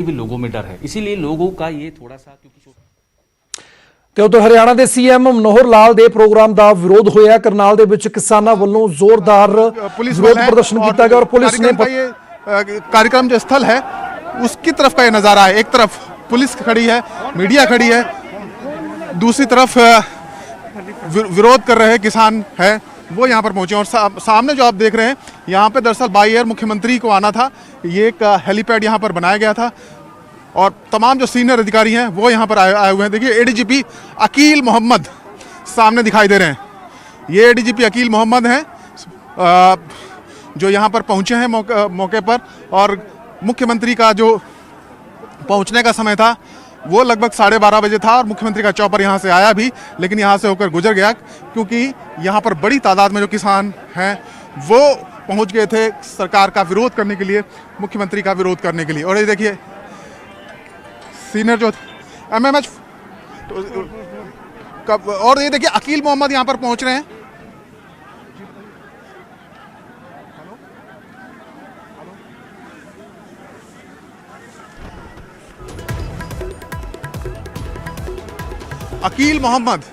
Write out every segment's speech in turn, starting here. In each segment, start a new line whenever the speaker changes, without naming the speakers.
भी लोगों में डर है, इसीलिए लोगों का ये थोड़ा सा
ਤੇ ਉਧਰ ਹਰਿਆਣਾ ਦੇ ਸੀਐਮ ਮਨੋਹਰ ਲਾਲ ਦੇ ਪ੍ਰੋਗਰਾਮ ਦਾ ਵਿਰੋਧ ਹੋਇਆ। ਕਰਨਾਲ ਦੇ ਵਿੱਚ ਕਿਸਾਨਾਂ ਵੱਲੋਂ ਜ਼ੋਰਦਾਰ ਵਿਰੋਧ प्रदर्शन किया गया और पुलिस ने
कार्यक्रम जो स्थल है उसकी तरफ का ये नजारा है। एक तरफ पुलिस खड़ी है, मीडिया खड़ी है, दूसरी तरफ विरोध कर रहे किसान है वो यहाँ पर पहुंचे। और सामने जो आप देख रहे हैं यहाँ पे दरअसल बाई एयर मुख्यमंत्री को आना था। ये एक हेलीपैड यहाँ पर बनाया गया था और तमाम जो सीनियर अधिकारी हैं वो यहाँ पर आए हुए हैं। देखिए एडीजीपी अकील मोहम्मद सामने दिखाई दे रहे हैं। ये एडीजीपी अकील मोहम्मद हैं जो यहाँ पर पहुँचे हैं मौके पर। और मुख्यमंत्री का जो पहुँचने का समय था वो लगभग 12:30 बजे था और मुख्यमंत्री का चॉपर यहाँ से आया भी, लेकिन यहाँ से होकर गुजर गया क्योंकि यहाँ पर बड़ी तादाद में जो किसान हैं वो पहुँच गए थे सरकार का विरोध करने के लिए, मुख्यमंत्री का विरोध करने के लिए। और ये देखिए सीनियर जो एमएमएच और ये देखिए अकील मोहम्मद यहाँ पर पहुँच रहे हैं। अकील मोहम्मद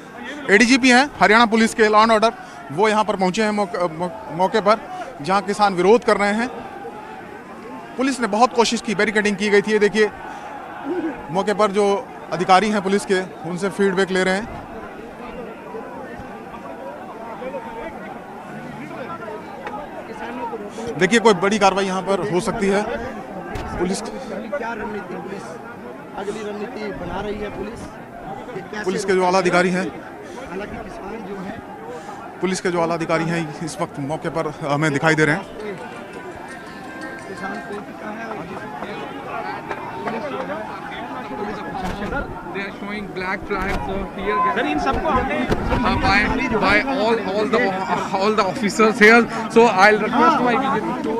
एडीजीपी हैं हरियाणा पुलिस के लॉ एंड ऑर्डर, वो यहाँ पर पहुँचे हैं मौके पर जहाँ किसान विरोध कर रहे हैं। पुलिस ने बहुत कोशिश की, बैरिकेडिंग की गई थी। ये देखिए मौके पर जो अधिकारी हैं पुलिस के उनसे फीडबैक ले रहे हैं। देखिए कोई बड़ी कार्रवाई यहाँ पर हो सकती है। पुलिस
क्या रणनीति अगली रणनीति बना रही है
पुलिस के जो आला अधिकारी हैं,
हालांकि किसान जो है
पुलिस के जो आला अधिकारी हैं इस वक्त मौके पर हमें दिखाई दे रहे हैं।
किसान को क्या है
They are showing black flags or tear gas. Sir, in सबको हमने by all the officers here. So I'll request my visit to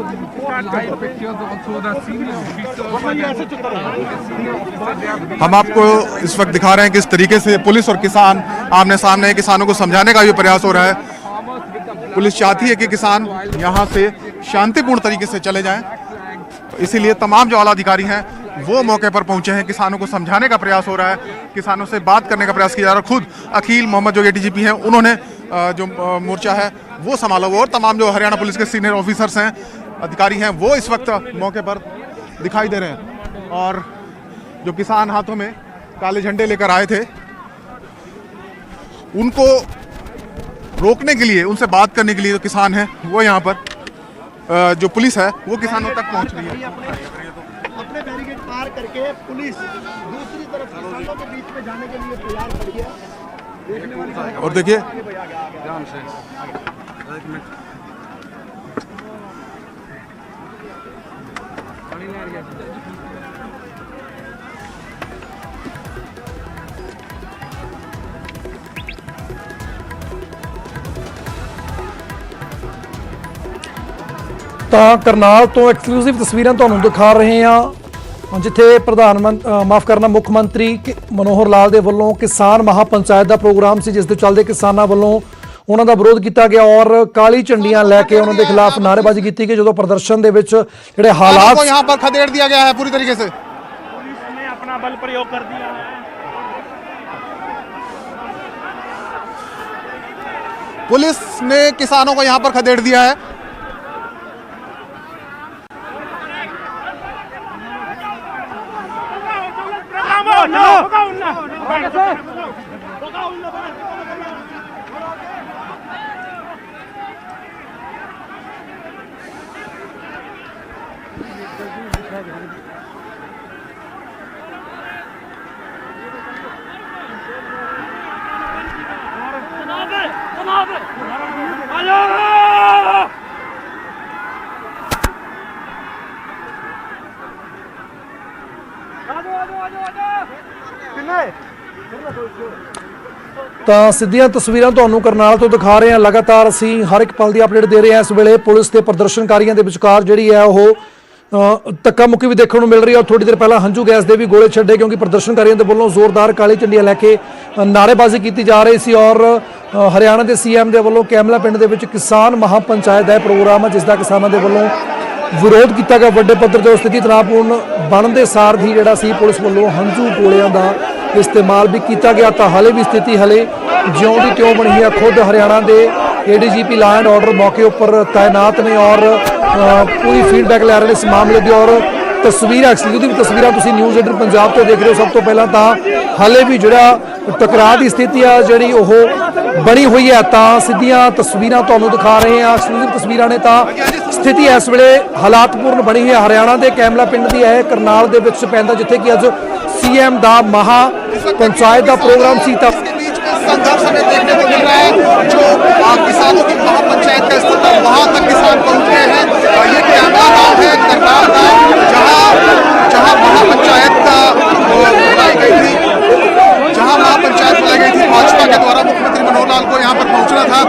live pictures also the senior officers.
हम आपको इस वक्त दिखा रहे हैं किस तरीके से पुलिस और किसान आमने सामने, किसानों को समझाने का भी प्रयास हो रहा है। पुलिस चाहती है कि किसान यहाँ से शांतिपूर्ण तरीके से चले जाएं, इसीलिए तमाम जो आला अधिकारी हैं वो मौके पर पहुंचे हैं। किसानों को समझाने का प्रयास हो रहा है, किसानों से बात करने का प्रयास किया जा रहा है। खुद अकील मोहम्मद जो एडीजीपी हैं उन्होंने जो मोर्चा है वो संभाला हुआ और तमाम जो हरियाणा पुलिस के सीनियर ऑफिसर्स हैं, अधिकारी हैं, वो इस वक्त मौके पर दिखाई दे रहे हैं। और जो किसान हाथों में काले झंडे लेकर आए थे उनको रोकने के लिए, उनसे बात करने के लिए जो किसान हैं वो यहाँ पर जो पुलिस है वो किसानों तक पहुँच रही है।
अपने बैरिकेड पार करके पुलिस दूसरी तरफ किसानों के बीच में जाने के लिए तैयार खड़ी है। देखने वाली
और देखिए
ਤਾਂ ਕਰਨਾਲ ਤੋਂ ਐਕਸਕਲੂਸਿਵ ਤਸਵੀਰਾਂ ਤੁਹਾਨੂੰ ਦਿਖਾ ਰਹੇ ਹਾਂ ਜਿੱਥੇ ਮੁੱਖ ਮੰਤਰੀ ਮਨੋਹਰ ਲਾਲ ਦੇ ਵੱਲੋਂ ਕਿਸਾਨ ਮਹਾਪੰਚਾਇਤ ਦਾ ਪ੍ਰੋਗਰਾਮ ਸੀ, ਜਿਸ ਦੇ ਚੱਲਦੇ ਕਿਸਾਨਾਂ ਵੱਲੋਂ ਉਹਨਾਂ ਦਾ ਵਿਰੋਧ ਕੀਤਾ ਗਿਆ ਔਰ ਕਾਲੀ ਝੰਡੀਆਂ ਲੈ ਕੇ ਉਹਨਾਂ ਦੇ ਖਿਲਾਫ ਨਾਅਰੇਬਾਜ਼ੀ ਕੀਤੀ ਗਈ। ਜਦੋਂ ਪ੍ਰਦਰਸ਼ਨ ਦੇ ਵਿੱਚ ਜਿਹੜੇ ਹਾਲਾਤ
यहाँ पर खदेड़ दिया गया है पूरी तरीके से,
पुलिस ने अपना बल प्रयोग कर दिया है।
पुलिस ने किसानों को यहाँ पर खदेड़ दिया है।
ਤਾਂ ਸਿੱਧੀਆਂ ਤਸਵੀਰਾਂ ਤੁਹਾਨੂੰ ਕਰਨਾਲ ਤੋਂ ਦਿਖਾ ਰਹੇ ਹਾਂ। ਲਗਾਤਾਰ ਅਸੀਂ ਹਰ ਇੱਕ ਪਲ ਦੀ ਅਪਡੇਟ ਦੇ ਰਹੇ ਹਾਂ। ਇਸ ਵੇਲੇ ਪੁਲਿਸ ਤੇ ਪ੍ਰਦਰਸ਼ਨਕਾਰੀਆਂ ਦੇ ਵਿਚਕਾਰ ਜਿਹੜੀ ਹੈ ਉਹ ਧੱਕਾ ਮੁੱਕੀ ਵੀ ਦੇਖਣ ਨੂੰ ਮਿਲ ਰਹੀ ਹੈ। ਥੋੜੀ ਦੇਰ ਪਹਿਲਾਂ ਹੰਝੂ ਗੈਸ ਦੇ ਵੀ ਗੋਲੇ ਛੱਡੇ ਕਿਉਂਕਿ ਪ੍ਰਦਰਸ਼ਨਕਾਰੀਆਂ ਦੇ ਵੱਲੋਂ ਜ਼ੋਰਦਾਰ ਕਾਲੀ ਝੰਡੀਆਂ ਲੈ ਕੇ ਨਾਅਰੇਬਾਜ਼ੀ ਕੀਤੀ ਜਾ ਰਹੀ ਸੀ। ਔਰ ਹਰਿਆਣਾ ਦੇ ਸੀਐਮ ਦੇ ਵੱਲੋਂ ਕੈਮਲਾ ਪਿੰਡ ਦੇ ਵਿੱਚ ਕਿਸਾਨ ਮਹਾਪੰਚਾਇਤ ਦਾ ਪ੍ਰੋਗਰਾਮ ਹੈ, ਜਿਸ ਦਾ ਕਿਸਾਨਾਂ ਦੇ ਵੱਲੋਂ ਵਿਰੋਧ ਕੀਤਾ ਗਿਆ ਵੱਡੇ ਪੱਧਰ ਤੇ। ਸਥਿਤੀ ਤਣਾਅਪੂਰਨ ਬਣਨ ਦੇ ਸਾਰ ਹੀ ਜਿਹੜਾ ਸੀ ਪੁਲਿਸ ਵੱਲੋਂ ਹੰਝੂ ਗੋਲਿਆਂ ਦਾ ਇਸਤੇਮਾਲ ਵੀ ਕੀਤਾ ਗਿਆ। ਤਾਂ ਹਾਲੇ ਵੀ ਸਥਿਤੀ ਹਲੇ ਜਿਉਂ ਦੀ ਤਿਉਂ ਬਣੀ ਹੈ। ਖੁਦ ਹਰਿਆਣਾ ਦੇ ADGP ਲਾ ਐਂਡ ਆਰਡਰ ਮੌਕੇ ਉੱਪਰ ਤਾਇਨਾਤ ਨੇ ਔਰ ਪੂਰੀ ਫੀਡਬੈਕ ਲੈ ਰਹੇ ਨੇ ਇਸ ਮਾਮਲੇ ਦੀ। ਔਰ ਤਸਵੀਰਾਂ ਐਕਸਕਲੂਸਿਵ ਤਸਵੀਰਾਂ ਤੁਸੀਂ ਨਿਊਜ਼ 18 ਪੰਜਾਬ ਤੋਂ ਦੇਖ ਰਹੇ ਹੋ। ਸਭ ਤੋਂ ਪਹਿਲਾਂ ਤਾਂ ਹਾਲੇ ਵੀ ਜਿਹੜਾ ਟਕਰਾਅ ਦੀ ਸਥਿਤੀ ਆ ਜਿਹੜੀ ਉਹ ਬਣੀ ਹੋਈ ਹੈ। ਤਾਂ ਸਿੱਧੀਆਂ ਤਸਵੀਰਾਂ ਤੁਹਾਨੂੰ ਦਿਖਾ ਰਹੇ ਹਾਂ, ਐਕਸਕਲੂਸਿਵ ਤਸਵੀਰਾਂ ਨੇ। ਤਾਂ ਸਥਿਤੀ ਇਸ ਵੇਲੇ ਹਾਲਾਤਪੂਰਨ ਬਣੀ ਹੋਈ ਹੈ। ਹਰਿਆਣਾ ਦੇ ਕੈਮਲਾ ਪਿੰਡ ਦੀ ਹੈ, ਕਰਨਾਲ ਦੇ ਵਿੱਚ ਪੈਂਦਾ, ਜਿੱਥੇ कि ਅੱਜ CM ਦਾ ਮਹਾ पंचायत का प्रोग्राम सी। तब
संघर्ष हमें देखने को मिल रहा है। जो किसानों की महापंचायत का स्तर था वहां तक किसान पहुंच गए हैं। ये कैमरा गांव है, करनाल गांव, जहां महापंचायत का बुलाई गई थी, जहां महापंचायत बुलाई गई थी भाजपा के द्वारा। मुख्यमंत्री मनोहर लाल को यहाँ पर पहुंचना था,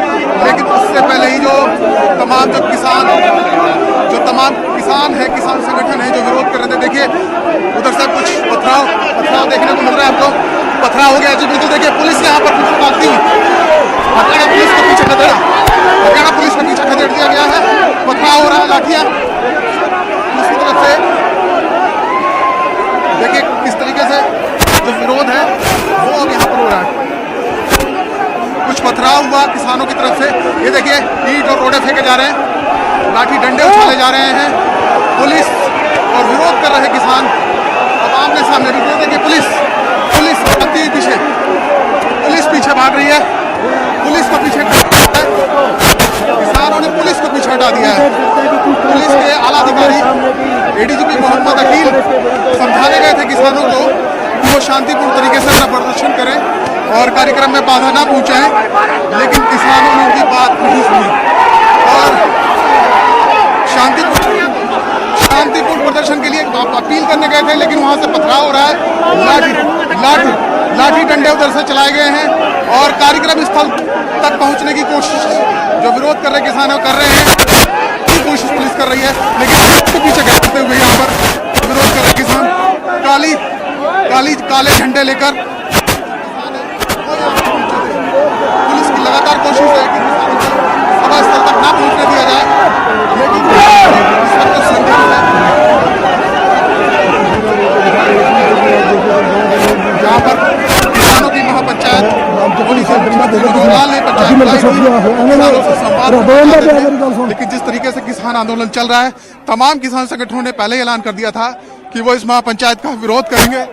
लेकिन उससे पहले ही जो तमाम किसान है, किसान संगठन है जो विरोध कर रहे थे। देखिए उधर से कुछ पथराव देखने को मिल रहा है आपको। पथराव हो गया जी, बिल्कुल। देखिए पुलिस यहाँ पर पीछे भागती हुई, हरियाणा पुलिस को पीछे खदेड़ दिया गया है। पथराव हो रहा है, लाठियां दूसरी तरफ से। देखिए किस तरीके से जो विरोध है वो अब यहाँ पर हो रहा है। कुछ पथराव हुआ किसानों की तरफ से। ये देखिए ईंट और रोड़े फेंके जा रहे हैं, लाठी डंडे उछाले जा रहे हैं। पुलिस और विरोध कर रहे किसान अब आमने सामने भी। देखिए पुलिस पीछे, पुलिस पीछे भाग रही है, पुलिस को पीछे किसानों ने पुलिस को पीछे हटा दिया है। पुलिस के आला अधिकारी ADGP मोहम्मद अकील समझाने गए थे किसानों को कि वो शांतिपूर्ण तरीके से अपना प्रदर्शन करें और कार्यक्रम में बाधा ना पहुंचाएं, लेकिन किसानों ने उनकी बात नहीं सुनी और शांतिपूर्ण प्रदर्शन के लिए अपील करने गए थे, लेकिन वहां से पथराव हो रहा है। लाठी डंडे उधर से चलाए गए हैं और कार्यक्रम स्थल तक पहुंचने की कोशिश जो विरोध कर रहे किसान कर रहे हैं, की कोशिश पुलिस कर रही है, लेकिन उसके पीछे करते हुए यहाँ पर विरोध कर रहे किसान काले झंडे लेकर। पुलिस की लगातार कोशिश है कि सभा स्थल तक ना पहुंचने दिया जाए, लेकिन इस वक्त संघर्ष है। जहाँ पर किसानों की महापंचायत लेकिन जिस तरीके से किसान आंदोलन चल रहा है, तमाम किसान संगठनों ने पहले ही ऐलान कर दिया था कि वो इस महापंचायत का विरोध करेंगे।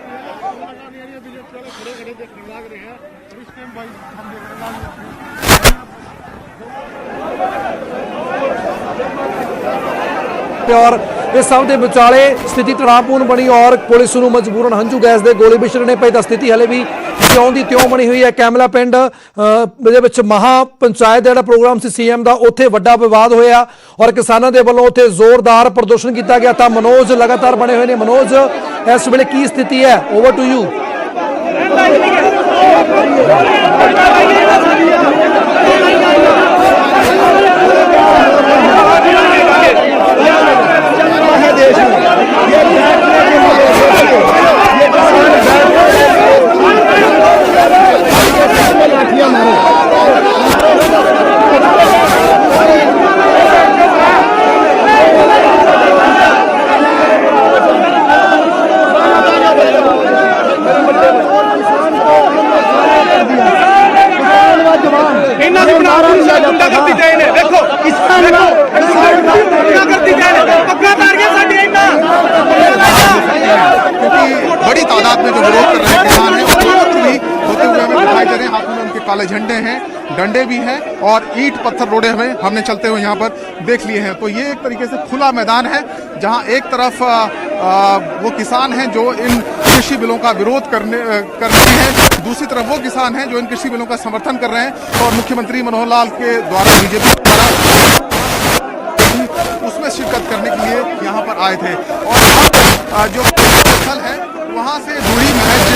और इस सब के विचाले स्थिति तनावपूर्ण बनी और पुलिस ਨੂੰ ਮਜਬੂਰਨ ਹੰਝੂ ਗੈਸ ਦੇ ਗੋਲੇ ਵੀ ਛੱਡਣੇ ਪਏ। ਤਾਂ ਸਥਿਤੀ ਹਲੇ ਵੀ ਤਿਉਂ ਦੀ ਤਿਉਂ ਬਣੀ ਹੋਈ ਹੈ। ਕੈਮਲਾ ਪਿੰਡ ਦੇ ਵਿੱਚ ਮਹਾ ਪੰਚਾਇਤ ਦਾ ਜਿਹੜਾ ਪ੍ਰੋਗਰਾਮ ਸੀ CM ਦਾ, ਉੱਥੇ ਵੱਡਾ ਵਿਵਾਦ ਹੋਇਆ ਔਰ ਕਿਸਾਨਾਂ ਦੇ ਵੱਲੋਂ ਉੱਥੇ ਜ਼ੋਰਦਾਰ ਪ੍ਰਦਰਸ਼ਨ ਕੀਤਾ ਗਿਆ। ਤਾਂ ਮਨੋਜ ਲਗਾਤਾਰ ਬਣੇ ਹੋਏ ਨੇ। ਮਨੋਜ, ਇਸ ਵੇਲੇ ਕੀ ਸਥਿਤੀ ਹੈ? Over to you.
बड़ी तादाद में जो विरोध कर रहे किसान हैं और भी होते हुए हमें दिखाई दे रहे हैं। हाथों में उनके काले झंडे हैं, डंडे भी हैं और ईंट पत्थर रोड़े हुए हमने चलते हुए यहाँ पर देख लिए हैं। तो ये एक तरीके से खुला मैदान है, जहाँ एक तरफ वो किसान हैं जो इन कृषि बिलों का विरोध करने हैं, दूसरी तरफ वो किसान हैं जो इन कृषि बिलों का समर्थन कर रहे हैं और मुख्यमंत्री मनोहर लाल के द्वारा BJP द्वारा उसमें शिरकत करने के लिए यहाँ पर आए थे। और जो स्थल है वहाँ से दूरी महज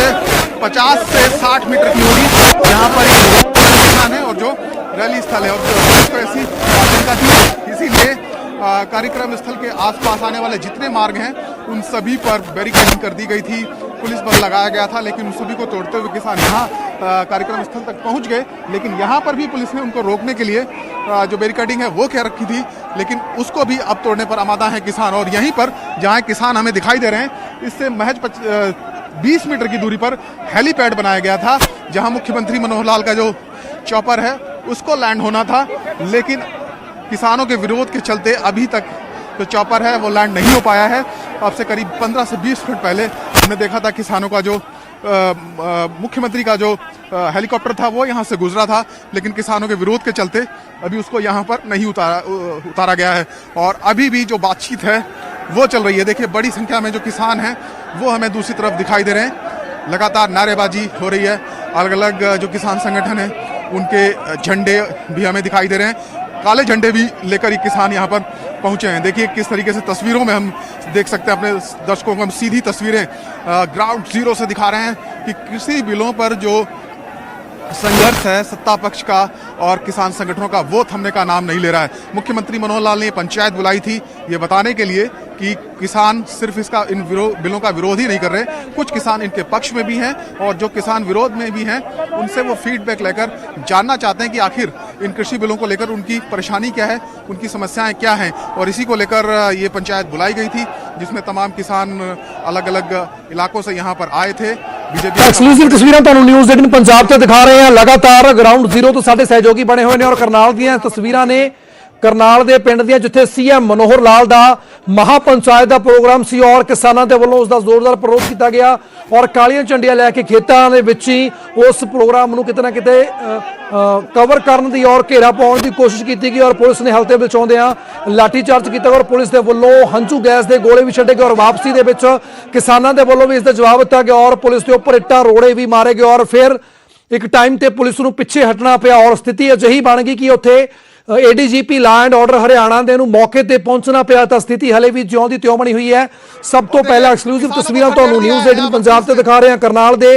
50 से 60 मीटर की दूरी यहाँ पर एक स्थान है और जो रैली स्थल है और ऐसी आशंका थी, इसीलिए कार्यक्रम स्थल के आसपास आने वाले जितने मार्ग हैं उन सभी पर बैरिकेडिंग कर दी गई थी, पुलिस बल लगाया गया था। लेकिन उन सभी को तोड़ते हुए किसान यहाँ कार्यक्रम स्थल तक पहुँच गए, लेकिन यहाँ पर भी पुलिस ने उनको रोकने के लिए जो बैरिकेडिंग है वो क्या रखी थी। लेकिन उसको भी अब तोड़ने पर आमादा है किसान। और यहीं पर जहां किसान हमें दिखाई दे रहे हैं, इससे महज 20 मीटर की दूरी पर हेलीपैड बनाया गया था, जहां मुख्यमंत्री मनोहर लाल का जो चॉपर है उसको लैंड होना था, लेकिन किसानों के विरोध के चलते अभी तक जो चॉपर है वो लैंड नहीं हो पाया है। अब से करीब 15 से 20 मिनट पहले हमने देखा था किसानों का जो मुख्यमंत्री का जो हेलीकॉप्टर था वो यहाँ से गुजरा था, लेकिन किसानों के विरोध के चलते अभी उसको यहाँ पर नहीं उतारा गया है। और अभी भी जो बातचीत है वो चल रही है। देखिए बड़ी संख्या में जो किसान हैं वो हमें दूसरी तरफ दिखाई दे रहे हैं, लगातार नारेबाजी हो रही है। अलग अलग जो किसान संगठन हैं उनके झंडे भी हमें दिखाई दे रहे हैं, काले झंडे भी लेकर ये किसान यहाँ पर पहुंचे हैं। देखिए किस तरीके से तस्वीरों में हम देख सकते हैं, अपने दर्शकों को हम सीधी तस्वीरें ग्राउंड जीरो से दिखा रहे हैं कि कृषि बिलों पर जो संघर्ष है सत्ता पक्ष का और किसान संगठनों का, वो थमने का नाम नहीं ले रहा है। मुख्यमंत्री मनोहर लाल ने पंचायत बुलाई थी ये बताने के लिए कि किसान सिर्फ इन बिलों का विरोध ही नहीं कर रहे, कुछ किसान इनके पक्ष में भी हैं और जो किसान विरोध में भी हैं उनसे वो फीडबैक लेकर जानना चाहते हैं कि आखिर इन कृषि बिलों को लेकर उनकी परेशानी क्या है, उनकी समस्याएं क्या हैं। और इसी को लेकर ये पंचायत बुलाई गई थी, जिसमें तमाम किसान अलग अलग इलाकों से यहाँ पर आए थे। बीजेपी
एक्सक्लूसिव तस्वीरें ਤੁਹਾਨੂੰ ਨਿਊਜ਼ 18 ਪੰਜਾਬ ਤੇ ਦਿਖਾ ਰਹੇ ਹਾਂ। ਲਗਾਤਾਰ ਗਰਾਊਂਡ ਜ਼ੀਰੋ ਤੋਂ ਸਾਡੇ ਸਹਿਯੋਗੀ ਬਣੇ ਹੋਏ ਨੇ ਔਰ ਕਰਨਾਲ ਦੀਆਂ ਤਸਵੀਰਾਂ ਨੇ, ਕਰਨਾਲ ਦੇ ਪਿੰਡ ਦੀਆਂ ਜਿੱਥੇ ਸੀਐਮ ਮਨੋਹਰ ਲਾਲ ਦਾ ਮਹਾਪੰਚਾਇਤ ਦਾ ਪ੍ਰੋਗਰਾਮ ਸੀ ਔਰ ਕਿਸਾਨਾਂ ਦੇ ਵੱਲੋਂ ਉਸ ਦਾ ਜ਼ੋਰਦਾਰ ਵਿਰੋਧ ਕੀਤਾ ਗਿਆ ਔਰ ਕਾਲੀਆਂ ਝੰਡੀਆਂ ਲੈ ਕੇ ਖੇਤਾਂ ਦੇ ਵਿੱਚ ਹੀ ਉਸ ਪ੍ਰੋਗਰਾਮ ਨੂੰ ਕਿਤੇ ਨਾ ਕਿਤੇ ਕਵਰ ਕਰਨ ਦੀ ਔਰ ਘੇਰਾ ਪਾਉਣ ਦੀ ਕੋਸ਼ਿਸ਼ ਕੀਤੀ ਗਈ ਔਰ ਪੁਲਿਸ ਨੇ ਹਲਤੇ ਬਚਾਉਂਦਿਆਂ ਲਾਠੀ ਚਾਰਜ ਕੀਤਾ ਔਰ ਪੁਲਿਸ ਦੇ ਵੱਲੋਂ ਹੰਝੂ ਗੈਸ ਦੇ ਗੋਲੇ ਵੀ ਛੱਡੇ ਗਏ ਔਰ ਵਾਪਸੀ ਦੇ ਵਿੱਚ ਕਿਸਾਨਾਂ ਦੇ ਵੱਲੋਂ ਵੀ ਇਸ ਦਾ ਜਵਾਬ ਦਿੱਤਾ ਗਿਆ ਔਰ ਪੁਲਿਸ ਦੇ ਉੱਪਰ ਇੱਟਾਂ ਰੋੜੇ ਵੀ ਮਾਰੇ ਗਏ ਔਰ ਫਿਰ ਇੱਕ ਟਾਈਮ ਤੇ ਪੁਲਿਸ ਨੂੰ ਪਿੱਛੇ ਹਟਣਾ ਪਿਆ ਔਰ ਸਥਿਤੀ ਅਜਿਹੀ ਬਣ ਗਈ ਕਿ ਉੱਥੇ ADGP law and order Haryana दे नूं मौके ते पहुंचना पिया तां स्थिति हले भी ज्यों दी त्यों बनी हुई है। सब तो पहला एक्सक्लूसिव तस्वीरां तुहानूं न्यूज़ 18 पंजाब ते दिखा रहे हां। करनाल दे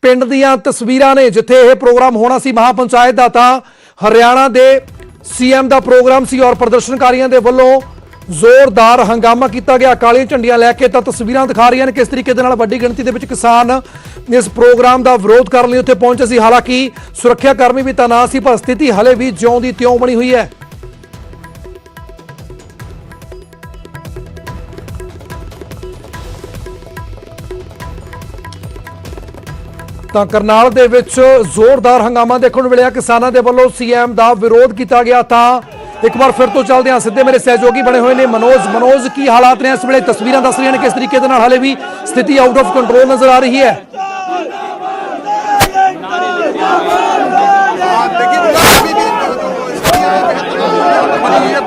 पिंड दीयां तस्वीरां ने जिथे यह प्रोग्राम होना सी महापंचायत दा, तां हरियाणा दे सीएम दा प्रोग्राम सी और प्रदर्शनकारियों के वल्लों जोरदार हंगामा किया गया कालियां झंडियां लैके। तां तस्वीरां दिखा रही हैं किस तरीके दे नाल वड्डी गिणती दे विच किसान इस प्रोग्राम का विरोध करने लिए उत्थे पहुंचे सी। हालांकि सुरक्षाकर्मी भी तैनात सी पर स्थिति हले भी ज्यों दी त्यों बनी हुई है। ਤਾਂ ਕਰਨਾਲ ਦੇ ਵਿੱਚ ਜ਼ੋਰਦਾਰ ਹੰਗਾਮਾ ਦੇਖਣ ਨੂੰ ਮਿਲਿਆ, ਕਿਸਾਨਾਂ ਦੇ ਵੱਲੋਂ ਸੀਐਮ ਦਾ ਵਿਰੋਧ ਕੀਤਾ ਗਿਆ। ਤਾਂ ਇੱਕ ਵਾਰ ਫਿਰ ਤੋਂ ਚੱਲਦੇ ਹਾਂ, ਸਿੱਧੇ ਮੇਰੇ ਸਹਿਯੋਗੀ ਬਣੇ ਹੋਏ ਨੇ ਮਨੋਜ ਕੀ ਹਾਲਾਤ ਨੇ ਇਸ ਵੇਲੇ? ਤਸਵੀਰਾਂ ਦੱਸ ਰਹੀਆਂ ਨੇ ਕਿਸ ਤਰੀਕੇ ਦੇ ਨਾਲ ਹਾਲੇ ਵੀ ਸਥਿਤੀ ਆਊਟ ਆਫ ਕੰਟਰੋਲ ਨਜ਼ਰ ਆ ਰਹੀ ਹੈ।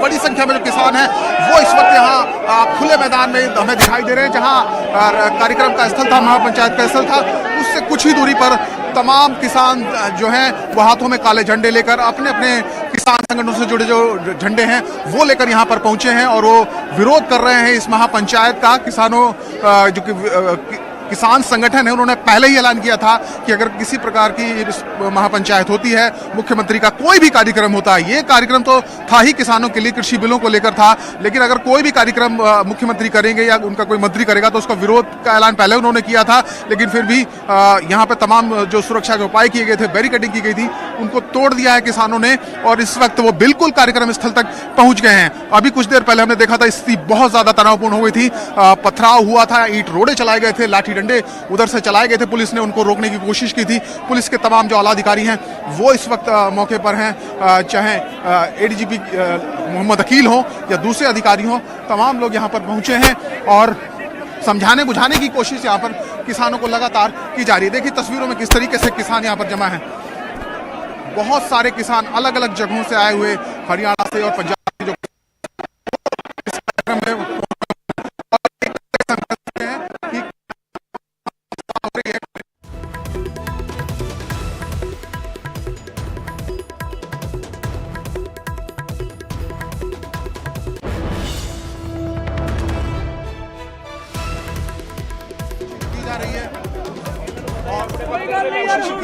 बड़ी संख्या में जो किसान हैं वो इस वक्त यहाँ खुले मैदान में हमें दिखाई दे रहे हैं, जहाँ कार्यक्रम का स्थल था, महापंचायत का स्थल था, उससे कुछ ही दूरी पर तमाम किसान जो हैं वो हाथों में काले झंडे लेकर अपने अपने किसान संगठनों से जुड़े जो झंडे हैं वो लेकर यहाँ पर पहुंचे हैं और वो विरोध कर रहे हैं इस महापंचायत का। किसानों जो कि किसान संगठन है उन्होंने पहले ही ऐलान किया था कि अगर किसी प्रकार की महापंचायत होती है, मुख्यमंत्री का कोई भी कार्यक्रम होता है, ये कार्यक्रम तो था ही किसानों के लिए, कृषि बिलों को लेकर था, लेकिन अगर कोई भी कार्यक्रम मुख्यमंत्री करेंगे या उनका कोई मंत्री करेगा तो उसका विरोध का ऐलान पहले उन्होंने किया था। लेकिन फिर भी यहाँ पे तमाम जो सुरक्षा के उपाय किए गए थे, बैरिकेडिंग की गई थी, उनको तोड़ दिया है किसानों ने और इस वक्त वो बिल्कुल कार्यक्रम स्थल तक पहुंच गए हैं। अभी कुछ देर पहले हमने देखा था स्थिति बहुत ज्यादा तनावपूर्ण हो गई थी, पथराव हुआ था, ईंट रोड़े चलाए गए थे, लाठी डंडे उधर से चलाए गए थे, पुलिस ने उनको रोकने की कोशिश की थी। पुलिस के तमाम जो आला अधिकारी हैं वो इस वक्त मौके पर हैं, चाहे एडीजीपी मोहम्मद अकील हो या दूसरे अधिकारी हो, तमाम लोग यहाँ पर पहुंचे हैं और समझाने बुझाने की कोशिश यहाँ पर किसानों को लगातार की जा रही है। देखिए तस्वीरों में किस तरीके से किसान यहाँ पर जमा हैं, बहुत सारे किसान अलग अलग जगहों से आए हुए, हरियाणा से और पंजाब से, जो इस कार्यक्रम में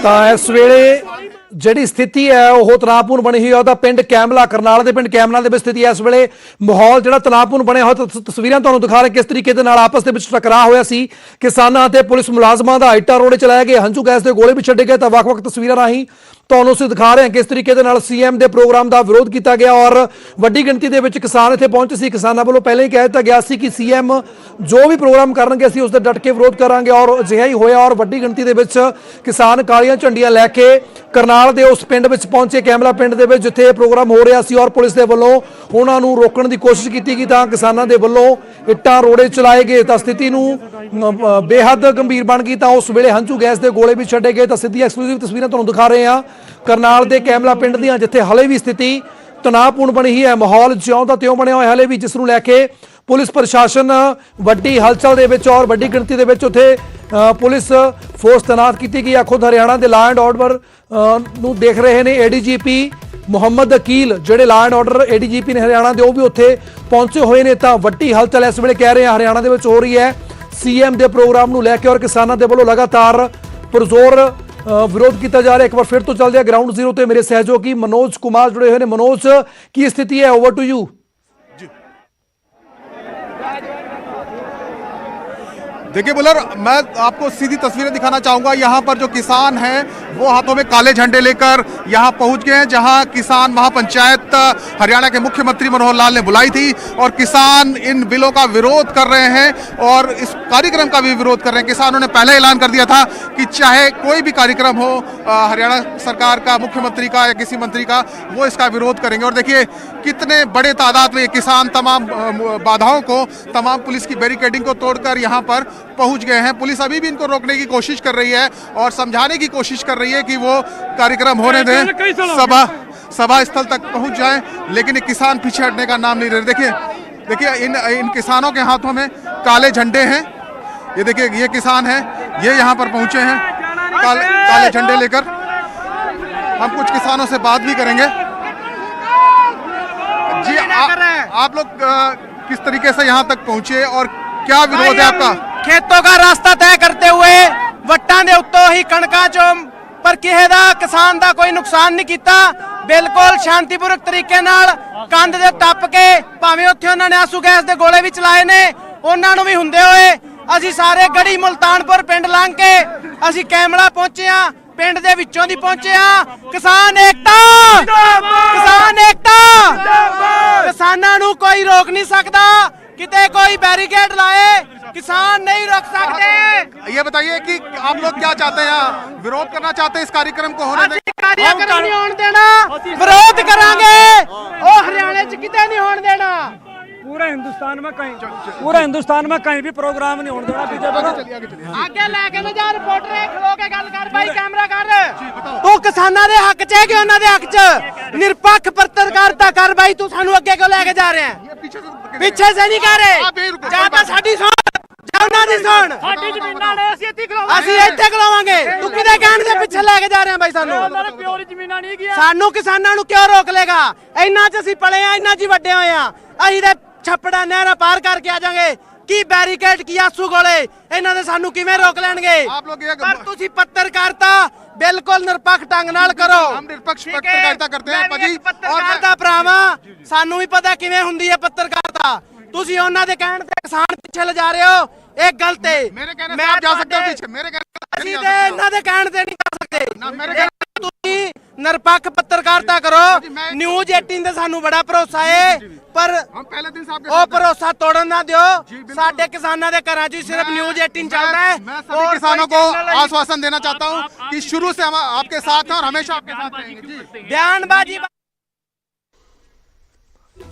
ਤਾਂ ਇਸ ਵੇਲੇ ਜਿਹੜੀ ਸਥਿਤੀ ਹੈ ਉਹ ਤਣਾਅਪੂਰਨ ਬਣੀ ਹੋਈ ਹੈ। ਉਹਦਾ ਪਿੰਡ ਕੈਮਲਾ, ਕਰਨਾਲ ਦੇ ਪਿੰਡ ਕੈਮਲਾ ਦੇ ਵਿੱਚ ਸਥਿਤੀ ਹੈ ਇਸ ਵੇਲੇ, ਮਾਹੌਲ ਜਿਹੜਾ ਤਣਾਅਪੂਰਨ ਬਣਿਆ ਹੋਇਆ। ਤਸਵੀਰਾਂ ਤੁਹਾਨੂੰ ਦਿਖਾ ਰਹੇ ਕਿਸ ਤਰੀਕੇ ਦੇ ਨਾਲ ਆਪਸ ਦੇ ਵਿੱਚ ਟਕਰਾਅ ਹੋਇਆ ਸੀ ਕਿਸਾਨਾਂ ਅਤੇ ਪੁਲਿਸ ਮੁਲਾਜ਼ਮਾਂ ਦਾ, ਇੱਟਾਂ ਰੋੜੇ ਚਲਾਏ ਗਏ, ਹੰਝੂ ਗੈਸ ਦੇ ਗੋਲੇ ਵੀ ਛੱਡੇ ਗਏ। ਤਾਂ ਵੱਖ-ਵੱਖ ਤਸਵੀਰਾਂ ਰਾਹੀਂ ਤੁਹਾਨੂੰ ਅਸੀਂ ਦਿਖਾ ਰਹੇ ਹਾਂ ਕਿਸ ਤਰੀਕੇ ਦੇ ਨਾਲ ਸੀਐਮ ਦੇ ਪ੍ਰੋਗਰਾਮ ਦਾ ਵਿਰੋਧ ਕੀਤਾ ਗਿਆ ਔਰ ਵੱਡੀ ਗਿਣਤੀ ਦੇ ਵਿੱਚ ਕਿਸਾਨ ਇੱਥੇ ਪਹੁੰਚੇ ਸੀ। ਕਿਸਾਨਾਂ ਵੱਲੋਂ ਪਹਿਲਾਂ ਹੀ ਕਹਿ ਦਿੱਤਾ ਗਿਆ ਸੀ ਕਿ ਸੀਐਮ ਜੋ ਵੀ ਪ੍ਰੋਗਰਾਮ ਕਰਨਗੇ ਅਸੀਂ ਉਸ ਦਾ ਡਟ ਕੇ ਵਿਰੋਧ ਕਰਾਂਗੇ ਔਰ ਅਜਿਹਾ ਹੀ ਹੋਇਆ ਔਰ ਵੱਡੀ ਗਿਣਤੀ ਦੇ ਵਿੱਚ ਕਿਸਾਨ ਕਾਲੀਆਂ ਝੰਡੀਆਂ ਲੈ ਕੇ ਕਰਨਾਲ ਦੇ ਉਸ ਪਿੰਡ ਵਿੱਚ ਪਹੁੰਚੇ, ਕੈਮਲਾ ਪਿੰਡ ਦੇ ਵਿੱਚ ਜਿੱਥੇ ਇਹ ਪ੍ਰੋਗਰਾਮ ਹੋ ਰਿਹਾ ਸੀ ਔਰ ਪੁਲਿਸ ਦੇ ਵੱਲੋਂ ਉਹਨਾਂ ਨੂੰ ਰੋਕਣ ਦੀ ਕੋਸ਼ਿਸ਼ ਕੀਤੀ ਗਈ ਤਾਂ ਕਿਸਾਨਾਂ ਦੇ ਵੱਲੋਂ ਇੱਟਾਂ ਰੋੜੇ ਚਲਾਏ ਗਏ ਤਾਂ ਸਥਿਤੀ ਨੂੰ ਬੇਹੱਦ ਗੰਭੀਰ ਬਣ ਗਈ। ਤਾਂ ਉਸ ਵੇਲੇ ਹੰਝੂ ਗੈਸ ਦੇ ਗੋਲੇ ਵੀ ਛੱਡੇ ਗਏ। ਤਾਂ ਸਿੱਧੀ ਐਕਸਕਲੂਸਿਵ ਤਸਵੀਰਾਂ ਤੁਹਾਨੂੰ ਦਿਖਾ ਰਹੇ ਹਾਂ ਕਰਨਾਲ ਦੇ ਕੈਮਲਾ ਪਿੰਡ ਦੀਆਂ ਜਿੱਥੇ ਹਲੇ ਵੀ ਸਥਿਤੀ ਤਣਾਅਪੂਰਨ ਬਣੀ ਹੀ ਹੈ। ਮਾਹੌਲ ਜਿਉਂ ਦਾ ਤਿਉਂ ਬਣਿਆ ਹੋਇਆ ਹਲੇ ਵੀ, ਜਿਸ ਨੂੰ ਲੈ ਕੇ ਪੁਲਿਸ ਪ੍ਰਸ਼ਾਸਨ ਵੱਡੀ ਹਲਚਲ ਦੇ ਵਿੱਚ ਔਰ ਵੱਡੀ ਗਿਣਤੀ ਦੇ ਵਿੱਚ ਉੱਥੇ ਪੁਲਿਸ ਫੋਰਸ ਤੈਨਾਤ ਕੀਤੀ ਗਈ ਹੈ। ਖੁਦ ਹਰਿਆਣਾ ਦੇ ਲਾਅ ਐਂਡ ਆਰਡਰ ਨੂੰ ਦੇਖ ਰਹੇ ਨੇ ਏਡੀਜੀਪੀ ਮੁਹੰਮਦ ਅਕੀਲ, ਜਿਹੜੇ ਲਾਅ ਐਂਡ ਆਰਡਰ ਏਡੀਜੀਪੀ ਨੇ ਹਰਿਆਣਾ ਦੇ, ਉਹ ਵੀ ਉੱਥੇ ਪਹੁੰਚੇ ਹੋਏ ਨੇ। ਤਾਂ ਵੱਡੀ ਹਲਚਲ ਇਸ ਵੇਲੇ ਕਹਿ ਰਹੇ ਹਾਂ ਹਰਿਆਣਾ ਦੇ ਵਿੱਚ ਹੋ ਰਹੀ ਹੈ ਸੀਐਮ ਦੇ ਪ੍ਰੋਗਰਾਮ ਨੂੰ ਲੈ ਕੇ ਔਰ ਕਿਸਾਨਾਂ ਦੇ ਵੱਲੋਂ ਲਗਾਤਾਰ ਪੁਰਜ਼ੋਰ ਵਿਰੋਧ ਕੀਤਾ ਜਾ ਰਿਹਾ। ਇੱਕ ਵਾਰ ਫਿਰ ਤੋਂ ਚੱਲਦੇ ਆ ਗਰਾਊਂਡ ਜ਼ੀਰੋ ਤੇ ਮੇਰੇ ਸਹਿਯੋਗੀ ਮਨੋਜ ਕੁਮਾਰ ਜੁੜੇ ਹੋਏ ਨੇ। ਮਨੋਜ, ਕੀ ਸਥਿਤੀ ਹੈ? Over to you.
देखिए बुलर, मैं आपको सीधी तस्वीरें दिखाना चाहूंगा। यहाँ पर जो किसान हैं वो हाथों में काले झंडे लेकर यहाँ पहुंच गए हैं, जहाँ किसान महापंचायत हरियाणा के मुख्यमंत्री मनोहर लाल ने बुलाई थी और किसान इन बिलों का विरोध कर रहे हैं और इस कार्यक्रम का भी विरोध कर रहे हैं। किसानों ने पहले ऐलान कर दिया था कि चाहे कोई भी कार्यक्रम हो हरियाणा सरकार का, मुख्यमंत्री का या किसी मंत्री का, वो इसका विरोध करेंगे। और देखिए कितने बड़े तादाद में किसान तमाम बाधाओं को, तमाम पुलिस की बैरिकेडिंग को तोड़कर यहाँ पर पहुंच गए हैं। पुलिस अभी भी इनको रोकने की कोशिश कर रही है और समझाने की कोशिश कर रही है कि वो कार्यक्रम होने दें, सभा स्थल तक पहुंच जाएं, लेकिन ये किसान पीछे हटने का नाम नहीं ले रहे। देखिए इन किसानों के हाथों में काले झंडे हैं। ये देखिए ये किसान हैं, ये यहाँ पर पहुंचे हैं काले झंडे लेकर। हम कुछ किसानों से बात भी करेंगे। जी आप लोग किस तरीके से यहाँ तक पहुंचे और क्या विरोध है आपका?
ਖੇਤੋਂ ਦਾ ਰਸਤਾ ਤੈਅ ਕਰਤੇ ਹੋਏ ਵੱਟਾਂ ਦੇ ਉੱਤੋਂ ਹੀ ਕਣਕਾਂ ਚੋਂ, ਪਰ ਕਿਸੇ ਦਾ ਕਿਸਾਨ ਦਾ ਕੋਈ ਨੁਕਸਾਨ ਨਹੀਂ ਕੀਤਾ। ਬਿਲਕੁਲ ਸ਼ਾਂਤੀਪੂਰਕ ਤਰੀਕੇ ਨਾਲ ਕੰਧ ਦੇ ਟੱਪ ਕੇ, ਭਾਵੇਂ ਉੱਥੇ ਉਹਨਾਂ ਨੇ ਆਸੂ ਗੈਸ ਦੇ ਗੋਲੇ ਵੀ ਚਲਾਏ ਨੇ, ਉਹਨਾਂ ਨੂੰ ਵੀ ਹੁੰਦੇ ਹੋਏ ਅਸੀਂ ਸਾਰੇ ਗੜੀ ਮੁਲਤਾਨਪੁਰ ਪਿੰਡ ਲੰਘ ਕੇ ਅਸੀਂ ਕੈਮਲਾ ਪਹੁੰਚੇ ਆ। ਪਿੰਡ ਦੇ ਵਿੱਚੋਂ ਦੀ ਪਹੁੰਚੇ ਆ। ਕਿਸਾਨ ਏਕਤਾ, ਕਿਸਾਨ ਏਕਤਾ, ਕਿਸਾਨਾਂ ਨੂੰ ਕੋਈ ਰੋਕ ਨਹੀਂ ਸਕਦਾ। किते कोई बैरिकेड लाए किसान नहीं रोक सकते।
ये बताइए कि आप लोग क्या चाहते हैं? विरोध करना चाहते हैं इस कार्यक्रम को होने दें?
कार्यक्रम नहीं होने देना, विरोध करांगे। ओ हरियाणा च किते नहीं होने देना।
पूरे हिंदुस्तान में कहीं भी प्रोग्राम नहीं होने देना बीजेपी को।
आगे लेके ना जा रिपोर्टर, खलो के गल कर भाई, कैमरा कर। तू किसानां दे हक च है कि उन्हां दे हक च? निरपक्ष पत्रकारिता कर भाई। तू सानू अगे क्यों लेके जा रहे हैं? पीछे से नहीं कर रहे। ज्यादा साडी सुन, जाना दी सुन।
ਸਾਡੀ ਜ਼ਮੀਨਾਂ ਨੇ ਅਸੀਂ ਇੱਥੇ ਖਲੋਵਾਂਗੇ।
ਅਸੀਂ ਇੱਥੇ ਖਲੋਵਾਂਗੇ। ਤੂੰ ਕਿਹਦੇ ਕਹਿਣ ਦੇ ਪਿੱਛੇ ਲੈ ਕੇ ਜਾ ਰਹੇ ਆ ਬਾਈ ਸਾਨੂੰ?
ਉਹਨਾਂ ਦੇ ਪਿਓ ਦੀ ਜ਼ਮੀਨਾਂ ਨਹੀਂ ਗਿਆ।
ਸਾਨੂੰ ਕਿਸਾਨਾਂ ਨੂੰ ਕਿਉਂ ਰੋਕ ਲੇਗਾ? ਇੰਨਾ ਚ ਅਸੀਂ ਪਲੇ ਆ, ਇੰਨਾ ਚ ਵੱਡੇ ਹੋਏ ਆ। ਅਸੀਂ ਤੇ ਛੱਪੜਾ ਨਹਿਰਾ ਪਾਰ ਕਰਕੇ ਆ ਜਾਾਂਗੇ। ਕੀ ਬੈਰੀਕੇਡ, ਕੀ ਆਸੂ ਗੋਲੇ, ਇਹਨਾਂ ਦੇ ਸਾਨੂੰ ਕਿਵੇਂ ਰੋਕ ਲੈਣਗੇ? ਪਰ ਤੁਸੀਂ ਪੱਤਰਕਾਰਤਾ ਬਿਲਕੁਲ ਨਿਰਪੱਖ ਢੰਗ ਨਾਲ ਕਰੋ।
हम निष्पक्ष पत्रकारिता करते हैं पाजी।
ਪੱਤਰਕਾਰਤਾ ਭਰਾਵਾ, ਸਾਨੂੰ ਵੀ ਪਤਾ ਕਿਵੇਂ ਹੁੰਦੀ ਹੈ ਪੱਤਰਕਾਰਤਾ। ਤੁਸੀਂ ਉਹਨਾਂ ਦੇ ਕਹਿਣ ਤੇ ਕਿਸਾਨ ਪਿੱਛੇ ਲਿਜਾ ਰਹੇ ਹੋ, ਇਹ ਗਲਤ ਹੈ।
मेरे कहने से आप जा सकते हो पीछे, मेरे कहने से
ਅਸੀਂ ਤੇ ਇਹਨਾਂ ਦੇ ਕਹਿਣ ਤੇ ਨਹੀਂ ਕਰ ਸਕਦੇ।
मेरे कहने
ਤੁਸੀਂ ਨਿਰਪੱਖ ਪੱਤਰਕਾਰਤਾ ਕਰੋ। ਨਿਊਜ਼ 18 ਤੇ ਸਾਨੂੰ ਬੜਾ ਭਰੋਸਾ ਹੈ, ਪਰ
हम पहले दिन से आपके
ਉਹ
साथ हैं।
ਭਰੋਸਾ ਤੋੜਨ ਨਾ ਦਿਓ। ਸਾਡੇ ਕਿਸਾਨਾਂ ਦੇ ਘਰਾਂ 'ਚ ਸਿਰਫ ਨਿਊਜ਼ 18 ਚੱਲਦਾ ਹੈ।
मैं सभी किसानों को आश्वासन देना चाहता हूं कि शुरू से हम आपके साथ हैं और हमेशा आपके साथ रहेंगे। जी
ਬਿਆਨਬਾਜ਼ੀ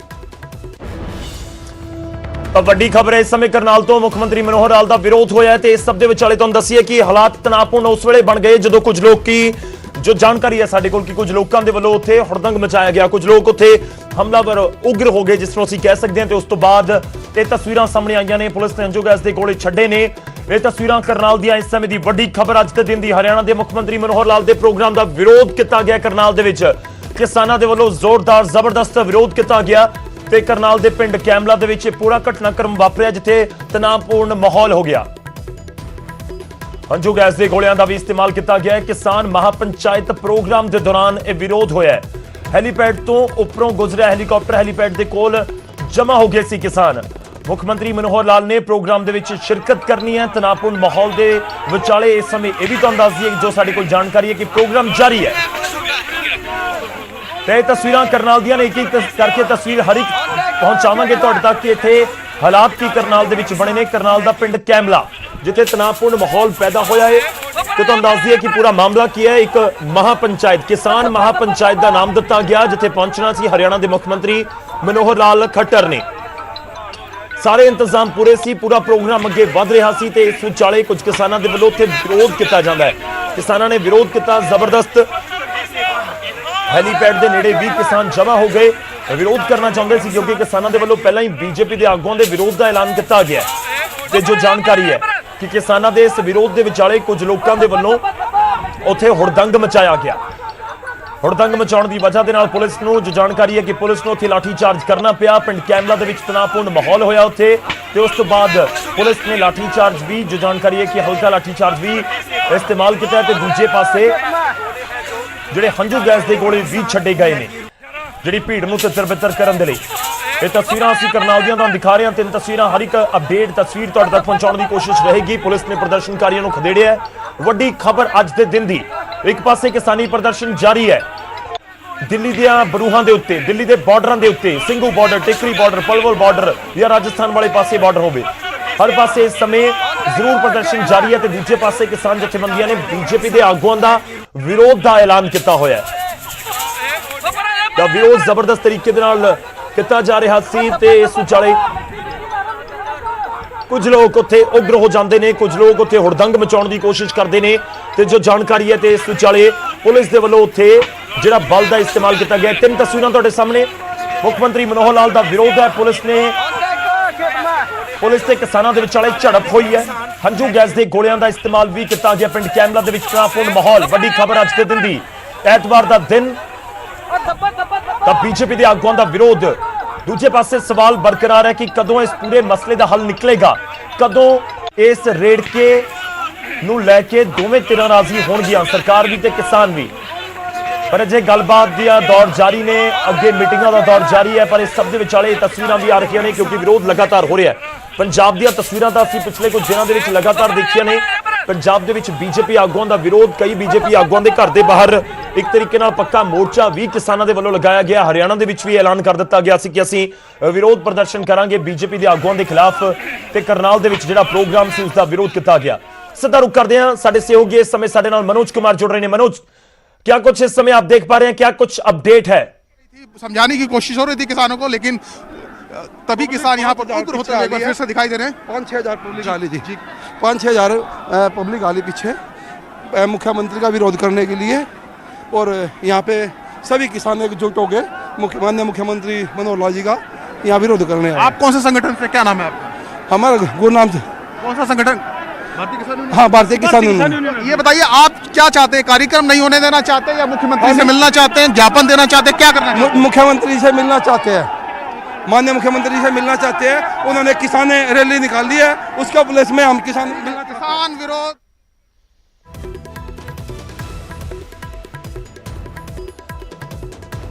ਤਾਂ ਵੱਡੀ ਖਬਰ ਹੈ ਇਸ ਸਮੇਂ ਕਰਨਾਲ ਤੋਂ ਮੁੱਖ ਮੰਤਰੀ ਮਨੋਹਰ ਲਾਲ ਦਾ ਵਿਰੋਧ ਹੋਇਆ ਤੇ ਇਸ ਸਭ ਦੇ ਵਿਚਾਲੇ ਤੁਹਾਨੂੰ ਦੱਸੀਏ ਕਿ ਹਾਲਾਤ ਤਣਾਅਪੂਰਨ ਉਸ ਵੇਲੇ ਬਣ ਗਏ ਜਦੋਂ ਕੁਝ ਲੋਕ ਜੋ ਜਾਣਕਾਰੀ ਹੈ ਸਾਡੇ ਕੋਲ ਕਿ ਕੁਝ ਲੋਕਾਂ ਦੇ ਵੱਲੋਂ ਉੱਥੇ ਹੁੜਦੰਗ ਮਚਾਇਆ ਗਿਆ। ਕੁਝ ਲੋਕ ਉੱਥੇ ਹਮਲਾਵਰ ਉਗਰ ਹੋ ਗਏ ਜਿਸ ਨੂੰ ਅਸੀਂ ਕਹਿ ਸਕਦੇ ਹਾਂ ਤੇ ਉਸ ਤੋਂ ਬਾਅਦ ਇਹ ਤਸਵੀਰਾਂ ਸਾਹਮਣੇ ਆਈਆਂ ਨੇ। ਪੁਲਿਸ ਨੇ ਹੰਝੂ ਗੈਸ ਦੇ ਗੋਲੇ ਛੱਡੇ ਨੇ। ਇਹ ਤਸਵੀਰਾਂ ਕਰਨਾਲ ਦੀਆਂ ਇਸ ਸਮੇਂ ਦੀ ਵੱਡੀ ਖਬਰ ਅੱਜ ਦੇ ਦਿਨ ਦੀ। ਹਰਿਆਣਾ ਦੇ ਮੁੱਖ ਮੰਤਰੀ ਮਨੋਹਰ ਲਾਲ ਦੇ ਪ੍ਰੋਗਰਾਮ ਦਾ ਵਿਰੋਧ ਕੀਤਾ ਗਿਆ ਕਰਨਾਲ ਦੇ ਵਿੱਚ। ਕਿਸਾਨਾਂ ਦੇ ਵੱਲੋਂ ਜ਼ੋਰਦਾਰ ਜ਼ਬਰਦਸਤ ਵਿਰੋਧ ਕੀਤਾ ਗਿਆ ਤੇ ਕਰਨਾਲ ਦੇ ਪਿੰਡ ਕੈਮਲਾ ਦੇ ਵਿੱਚ ਪੂਰਾ ਘਟਨਾਕ੍ਰਮ ਵਾਪਰਿਆ ਜਿੱਥੇ ਤਣਾਅਪੂਰਨ ਮਾਹੌਲ ਹੋ ਗਿਆ। ਹੰਝੂ ਗੈਸ ਦੇ ਗੋਲਿਆਂ ਦਾ ਵੀ ਇਸਤੇਮਾਲ ਕੀਤਾ ਗਿਆ ਹੈ। ਕਿਸਾਨ ਮਹਾਪੰਚਾਇਤ ਪ੍ਰੋਗਰਾਮ ਦੇ ਦੌਰਾਨ ਇਹ ਵਿਰੋਧ ਹੋਇਆ ਹੈ। ਹੈਲੀਪੈਡ ਤੋਂ ਉੱਪਰੋਂ ਗੁਜ਼ਰਿਆ ਹੈਲੀਕਾਪਟਰ ਹੈਲੀਪੈਡ ਦੇ ਕੋਲ ਜਮ੍ਹਾਂ ਹੋ ਗਏ ਸੀ ਕਿਸਾਨ। ਮੁੱਖ ਮੰਤਰੀ ਮਨੋਹਰ ਲਾਲ ਨੇ ਪ੍ਰੋਗਰਾਮ ਦੇ ਵਿੱਚ ਸ਼ਿਰਕਤ ਕਰਨੀ ਹੈ। ਤਣਾਅਪੂਰਨ ਮਾਹੌਲ ਦੇ ਵਿਚਾਲੇ ਇਸ ਸਮੇਂ ਇਹ ਵੀ ਤੁਹਾਨੂੰ ਦੱਸ ਦਈਏ ਜੋ ਸਾਡੇ ਕੋਲ ਜਾਣਕਾਰੀ ਹੈ ਕਿ ਪ੍ਰੋਗਰਾਮ ਜਾਰੀ ਹੈ। ਤੇ ਇਹ ਤਸਵੀਰਾਂ ਕਰਨਾਲ ਦੀਆਂ ਨੇ, ਇੱਕ ਇੱਕ ਕਰਕੇ ਤਸਵੀਰ ਹਰ ਇੱਕ ਪਹੁੰਚਾਵਾਂਗੇ ਤੁਹਾਡੇ ਤੱਕ ਕਿ ਇੱਥੇ ਹਾਲਾਤ ਕੀ ਕਰਨਾਲ ਦੇ ਵਿੱਚ ਬਣੇ ਨੇ। ਕਰਨਾਲ ਦਾ ਪਿੰਡ ਕੈਮਲਾ ਜਿੱਥੇ ਤਣਾਅਪੂਰਨ ਮਾਹੌਲ ਪੈਦਾ ਹੋਇਆ ਹੈ ਤੇ ਤੁਹਾਨੂੰ ਦੱਸ ਦਈਏ ਕਿ ਪੂਰਾ ਮਾਮਲਾ ਕੀ ਹੈ। ਇੱਕ ਮਹਾਪੰਚਾਇਤ, ਕਿਸਾਨ ਮਹਾਪੰਚਾਇਤ ਦਾ ਨਾਮ ਦਿੱਤਾ ਗਿਆ ਜਿੱਥੇ ਪਹੁੰਚਣਾ ਸੀ ਹਰਿਆਣਾ ਦੇ ਮੁੱਖ ਮੰਤਰੀ ਮਨੋਹਰ ਲਾਲ ਖੱਟਰ ਨੇ। ਸਾਰੇ ਇੰਤਜ਼ਾਮ ਪੂਰੇ ਸੀ, ਪੂਰਾ ਪ੍ਰੋਗਰਾਮ ਅੱਗੇ ਵਧ ਰਿਹਾ ਸੀ ਤੇ ਇਸ ਵਿਚਾਲੇ ਕੁਝ ਕਿਸਾਨਾਂ ਦੇ ਵੱਲੋਂ ਉੱਥੇ ਵਿਰੋਧ ਕੀਤਾ ਜਾਂਦਾ ਹੈ। ਕਿਸਾਨਾਂ ਨੇ ਵਿਰੋਧ ਕੀਤਾ ਜ਼ਬਰਦਸਤ। ਹੈਲੀਪੈਡ ਦੇ ਨੇੜੇ 20 ਕਿਸਾਨ ਜਮ੍ਹਾਂ ਹੋ ਗਏ, ਵਿਰੋਧ ਕਰਨਾ ਚਾਹੁੰਦੇ ਸੀ ਕਿਉਂਕਿ ਕਿਸਾਨਾਂ ਦੇ ਵੱਲੋਂ ਪਹਿਲਾਂ ਹੀ ਬੀਜੇਪੀ ਦੇ ਆਗੂਆਂ ਦੇ ਵਿਰੋਧ ਦਾ ਐਲਾਨ ਕੀਤਾ ਗਿਆ ਤੇ ਜੋ ਜਾਣਕਾਰੀ ਹੈ ਕਿ ਕਿਸਾਨਾਂ ਦੇ ਇਸ ਵਿਰੋਧ ਦੇ ਵਿਚਾਲੇ ਕੁਝ ਲੋਕਾਂ ਦੇ ਵੱਲੋਂ ਉੱਥੇ ਹੁੜਦੰਗ ਮਚਾਇਆ ਗਿਆ। ਹੁੜਦੰਗ ਮਚਾਉਣ ਦੀ ਵਜ੍ਹਾ ਦੇ ਨਾਲ ਪੁਲਿਸ ਨੂੰ ਜੋ ਜਾਣਕਾਰੀ ਹੈ ਕਿ ਪੁਲਿਸ ਨੂੰ ਉੱਥੇ ਲਾਠੀ ਚਾਰਜ ਕਰਨਾ ਪਿਆ। ਪਿੰਡ ਕੈਮਲਾ ਦੇ ਵਿੱਚ ਤਣਾਅਪੂਰਨ ਮਾਹੌਲ ਹੋਇਆ ਉੱਥੇ ਤੇ ਉਸ ਤੋਂ ਬਾਅਦ ਪੁਲਿਸ ਨੇ ਲਾਠੀ ਚਾਰਜ ਵੀ, ਜੋ ਜਾਣਕਾਰੀ ਹੈ ਕਿ ਹਲਕਾ ਲਾਠੀ ਚਾਰਜ ਵੀ ਇਸਤੇਮਾਲ ਕੀਤਾ ਤੇ ਦੂਜੇ ਪਾਸੇ ਜਿਹੜੇ ਹੰਝੂ ਗੈਸ ਦੇ ਗੋਲੇ ਵੀ ਛੱਡੇ ਗਏ ਨੇ ਜਿਹੜੀ ਭੀੜ ਨੂੰ ਤਿੱਤਰ-ਬਿੱਤਰ ਕਰਨ ਦੇ ਲਈ। ਇਹ ਤਸਵੀਰਾਂ ਅਸੀਂ ਕਰਨਾਲ ਦੀਆਂ ਤੁਹਾਨੂੰ ਦਿਖਾ ਰਹੇ ਹਾਂ। 3 ਤਸਵੀਰਾਂ, ਹਰ ਇੱਕ ਅਪਡੇਟ ਤਸਵੀਰ ਤੁਹਾਡੇ ਤੱਕ ਪਹੁੰਚਾਉਣ ਦੀ ਕੋਸ਼ਿਸ਼ ਰਹੇਗੀ। ਪੁਲਿਸ ਨੇ ਪ੍ਰਦਰਸ਼ਨਕਾਰੀਆਂ ਨੂੰ ਖਦੇੜਿਆ। ਵੱਡੀ ਖਬਰ ਅੱਜ ਦੇ ਦਿਨ ਦੀ, ਇੱਕ ਪਾਸੇ ਕਿਸਾਨੀ ਪ੍ਰਦਰਸ਼ਨ ਜਾਰੀ ਹੈ ਦਿੱਲੀ ਦੀਆਂ ਬਰੂਹਾਂ ਦੇ ਉੱਤੇ, ਦਿੱਲੀ ਦੇ ਬਾਰਡਰਾਂ ਦੇ ਉੱਤੇ, Singhu border, Tikri border, Palwal border ਜਾਂ ਰਾਜਸਥਾਨ ਵਾਲੇ ਪਾਸੇ ਬਾਰਡਰ ਹੋਵੇ, ਹਰ ਪਾਸੇ ਇਸ ਸਮੇਂ ਜ਼ਰੂਰ ਪ੍ਰਦਰਸ਼ਨ ਜਾਰੀ ਹੈ ਤੇ ਦੂਜੇ ਪਾਸੇ ਕਿਸਾਨ ਜਥੇਬੰਦੀਆਂ ਨੇ ਬੀਜੇਪੀ ਦੇ ਆਗੂਆਂ ਦਾ ਵਿਰੋਧ ਦਾ ਐਲਾਨ ਕੀਤਾ ਹੋਇਆ ਹੈ। ਤਾਂ ਵਿਰੋਧ ਜ਼ਬਰਦਸਤ ਤਰੀਕੇ ਦੇ ਨਾਲ ਕੀਤਾ ਜਾ ਰਿਹਾ ਸੀ ਤੇ ਇਸ ਵਿਚਾਲੇ ਕੁਝ ਲੋਕ ਉੱਥੇ ਉਗਰ ਹੋ ਜਾਂਦੇ ਨੇ, ਕੁਝ ਲੋਕ ਉੱਥੇ ਹੁੜਦੰਗ ਮਚਾਉਣ ਦੀ ਕੋਸ਼ਿਸ਼ ਕਰਦੇ ਨੇ ਤੇ ਜੋ ਜਾਣਕਾਰੀ ਹੈ ਤੇ ਇਸ ਵਿਚਾਲੇ ਪੁਲਿਸ ਦੇ ਵੱਲੋਂ ਉੱਥੇ ਜਿਹੜਾ ਬਲ ਦਾ ਇਸਤੇਮਾਲ ਕੀਤਾ ਗਿਆ। 3 ਤਸਵੀਰਾਂ ਤੁਹਾਡੇ ਸਾਹਮਣੇ, ਮੁੱਖ ਮੰਤਰੀ ਮਨੋਹਰ ਲਾਲ ਦਾ ਵਿਰੋਧ ਹੈ। ਪੁਲਿਸ ਤੇ ਕਿਸਾਨਾਂ ਦੇ ਵਿਚਾਲੇ ਝੜਪ ਹੋਈ ਹੈ, ਹੰਝੂ ਗੈਸ ਦੇ ਗੋਲਿਆਂ ਦਾ ਇਸਤੇਮਾਲ ਵੀ ਕੀਤਾ ਗਿਆ। ਪਿੰਡ ਕੈਮਲਾ ਦੇ ਵਿੱਚ ਤਣਾਅਪੂਰਨ ਮਾਹੌਲ। ਵੱਡੀ ਖਬਰ ਅੱਜ ਦੇ ਦਿਨ ਦੀ, ਐਤਵਾਰ ਦਾ ਦਿਨ ਤਾਂ ਬੀਜੇਪੀ ਦੇ ਆਗੂਆਂ ਦਾ ਵਿਰੋਧ। ਦੂਜੇ ਪਾਸੇ ਸਵਾਲ ਬਰਕਰਾਰ ਹੈ ਕਿ ਕਦੋਂ ਇਸ ਪੂਰੇ ਮਸਲੇ ਦਾ ਹੱਲ ਨਿਕਲੇਗਾ, ਕਦੋਂ ਇਸ ਰੇੜਕੇ ਨੂੰ ਲੈ ਕੇ ਦੋਵੇਂ ਧਿਰਾਂ ਰਾਜ਼ੀ ਹੋਣਗੀਆਂ, ਸਰਕਾਰ ਵੀ ਤੇ ਕਿਸਾਨ ਵੀ। ਪਰ ਅਜੇ ਗੱਲਬਾਤ ਦੀਆਂ ਦੌਰ ਜਾਰੀ ਨੇ, ਅੱਗੇ ਮੀਟਿੰਗਾਂ ਦਾ ਦੌਰ ਜਾਰੀ ਹੈ। ਪਰ ਇਸ ਸਭ ਦੇ ਵਿਚਾਲੇ ਤਸਵੀਰਾਂ ਵੀ ਆ ਰਹੀਆਂ ਨੇ ਕਿਉਂਕਿ ਵਿਰੋਧ ਲਗਾਤਾਰ ਹੋ ਰਿਹਾ ਹੈ। ਪੰਜਾਬ ਦੀਆਂ ਤਸਵੀਰਾਂ ਤਾਂ ਅਸੀਂ ਪਿਛਲੇ ਕੁਝ ਦਿਨਾਂ ਦੇ ਵਿੱਚ ਲਗਾਤਾਰ ਦੇਖੀਆਂ ਨੇ। ਪੰਜਾਬ ਦੇ ਵਿੱਚ ਬੀਜੇਪੀ ਆਗੂਆਂ ਦਾ ਵਿਰੋਧ, ਕਈ ਬੀਜੇਪੀ ਆਗੂਆਂ ਦੇ ਘਰ ਦੇ ਬਾਹਰ ਇੱਕ ਤਰੀਕੇ ਨਾਲ ਪੱਕਾ ਮੋਰਚਾ ਵੀ ਕਿਸਾਨਾਂ ਦੇ ਵੱਲੋਂ ਲਗਾਇਆ ਗਿਆ। ਹਰਿਆਣਾ ਦੇ ਵਿੱਚ ਵੀ ਐਲਾਨ ਕਰ ਦਿੱਤਾ ਗਿਆ ਸੀ ਕਿ ਅਸੀਂ ਵਿਰੋਧ ਪ੍ਰਦਰਸ਼ਨ ਕਰਾਂਗੇ ਬੀਜੇਪੀ ਦੇ ਆਗੂਆਂ ਦੇ ਖਿਲਾਫ ਤੇ ਕਰਨਾਲ ਦੇ ਵਿੱਚ ਜਿਹੜਾ ਪ੍ਰੋਗਰਾਮ ਸੀ ਉਸ ਦਾ ਵਿਰੋਧ ਕੀਤਾ ਗਿਆ। ਸਿੱਧਾ ਰੁਕ ਕਰਦੇ हैं, ਸਾਡੇ सहयोगी इस समय साढ़े नाल मनोज कुमार जुड़ रहे हैं। मनोज, क्या कुछ इस समय आप देख पा रहे हैं, क्या कुछ अपडेट है?
समझाने की कोशिश हो रही थी किसानों को, लेकिन तभी किसान यहाँ पर उग्र होते हुए फिर से दिखाई दे रहे हैं।
5-6 हज़ार पब्लिक आ ली थी, 5-6 हज़ार पब्लिक आ ली पीछे मुख्यमंत्री का विरोध करने के लिए। और यहाँ पे सभी किसान एकजुट हो गए माननीय मुख्यमंत्री मनोहर लाल जी का यहाँ विरोध करने।
आप कौन से संगठन से, क्या नाम है आपका?
हमारा गुरुनाम से।
कौन सा संगठन? भारतीय किसान यूनियन।
हाँ, भारतीय किसान यूनियन।
ये बताइए आप क्या चाहते हैं, कार्यक्रम नहीं होने देना चाहते हैं या मुख्यमंत्री से मिलना चाहते हैं, ज्ञापन देना चाहते हैं, क्या करना है?
मुख्यमंत्री से मिलना चाहते हैं, माननीय मुख्यमंत्री से मिलना चाहते हैं। उन्होंने किसान रैली निकाली है, उसका पुलिस में हम किसान मिलना चाहते हैं।
किसान विरोध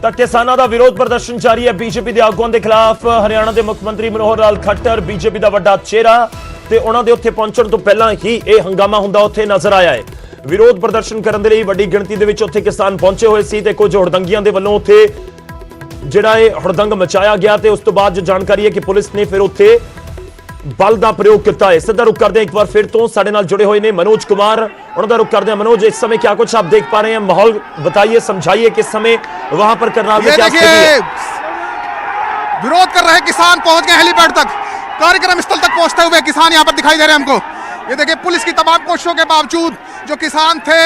ਤਾਂ ਕਿਸਾਨਾਂ ਦਾ ਵਿਰੋਧ ਪ੍ਰਦਰਸ਼ਨ ਜਾਰੀ ਹੈ ਬੀਜੇਪੀ ਦੇ ਆਗੂਆਂ ਦੇ ਖਿਲਾਫ। ਹਰਿਆਣਾ ਦੇ ਮੁੱਖ ਮੰਤਰੀ ਮਨੋਹਰ ਲਾਲ ਖੱਟਰ ਬੀਜੇਪੀ ਦਾ ਵੱਡਾ ਚਿਹਰਾ ਤੇ ਉਹਨਾਂ ਦੇ ਉੱਥੇ ਪਹੁੰਚਣ ਤੋਂ ਪਹਿਲਾਂ ਹੀ ਇਹ ਹੰਗਾਮਾ ਹੁੰਦਾ ਉੱਥੇ ਨਜ਼ਰ ਆਇਆ ਹੈ। ਵਿਰੋਧ ਪ੍ਰਦਰਸ਼ਨ ਕਰਨ ਦੇ ਲਈ ਵੱਡੀ ਗਿਣਤੀ ਦੇ ਵਿੱਚ ਉੱਥੇ ਕਿਸਾਨ ਪਹੁੰਚੇ ਹੋਏ ਸੀ ਤੇ ਕੁਝ ਹੁੜਦੰਗੀਆਂ ਦੇ ਵੱਲੋਂ ਉੱਥੇ ਜਿਹੜਾ ਇਹ ਹੁੜਦੰਗ ਮਚਾਇਆ ਗਿਆ ਤੇ ਉਸ ਤੋਂ ਬਾਅਦ ਜੋ ਜਾਣਕਾਰੀ ਹੈ ਕਿ ਪੁਲਿਸ ਨੇ ਫਿਰ ਉੱਥੇ बल का प्रयोग किया है। सीधा रुक करते हैं एक बार फिर तो साढ़े नाल जुड़े हुए ने मनोज कुमार, उन्होंने रुक करते हैं। मनोज, इस समय क्या कुछ आप देख पा रहे हैं, माहौल बताइए, समझाइए किस समय वहां पर करनाल में क्या स्थिति है?
विरोध कर रहे किसान पहुंच गए हेलीपैड तक, कार्यक्रम स्थल तक पहुंचते हुए किसान यहां पर दिखाई दे रहे हैं हमको। ये देखिए पुलिस की तमाम कोशिशों के बावजूद जो किसान थे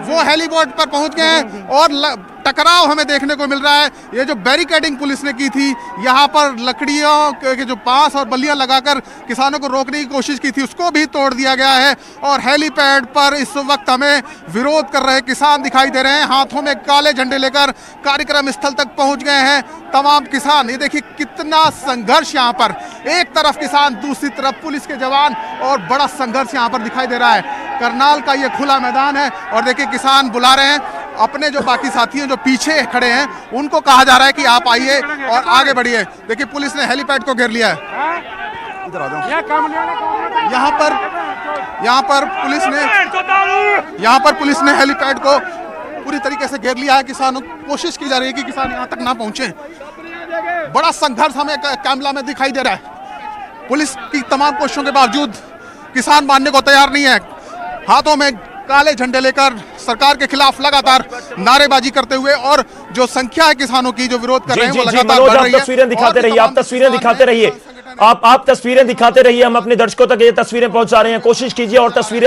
वो हेलीपैड पर पहुंच गए हैं और टकराव हमें देखने को मिल रहा है। ये जो बैरिकेडिंग पुलिस ने की थी, यहाँ पर लकड़ियों के जो पास और बल्लियां लगाकर किसानों को रोकने की कोशिश की थी, उसको भी तोड़ दिया गया है। और हेलीपैड पर इस वक्त हमें विरोध कर रहे किसान दिखाई दे रहे हैं, हाथों में काले झंडे लेकर कार्यक्रम स्थल तक पहुंच गए हैं तमाम किसान। ये देखिए कितना संघर्ष यहाँ पर, एक तरफ किसान, दूसरी तरफ पुलिस के जवान, और बड़ा संघर्ष यहाँ पर दिखाई दे रहा है। करनाल का ये खुला मैदान है और देखिए किसान बुला रहे हैं अपने जो बाकी साथी हैं जो पीछे खड़े हैं, उनको कहा जा रहा है कि आप आइए और आगे बढ़िए। देखिए पुलिस ने हेलीपैड को घेर लिया है। इधर आ जाओ। यहाँ पर पुलिस ने हेलीपैड को पूरी पूरी तरीके से घेर लिया है किसानों। कोशिश की जा रही है कि किसान यहाँ तक ना पहुंचे। बड़ा संघर्ष हमें कैमला में दिखाई दे रहा है। पुलिस की तमाम कोशिशों के बावजूद किसान मानने को तैयार नहीं है। हाथों में काले झंडे लेकर सरकार के खिलाफ लगातार नारेबाजी करते हुए, और जो संख्या है किसानों की जो विरोध कर रहे हैं वो लगातार बढ़ रही है।
तस्वीरें दिखाते रहिए, आप तस्वीरें दिखाते रहिए, आप तस्वीरें दिखाते रहिए। हम अपने दर्शकों तक ये तस्वीरें पहुंचा रहे हैं, कोशिश कीजिए और तस्वीरें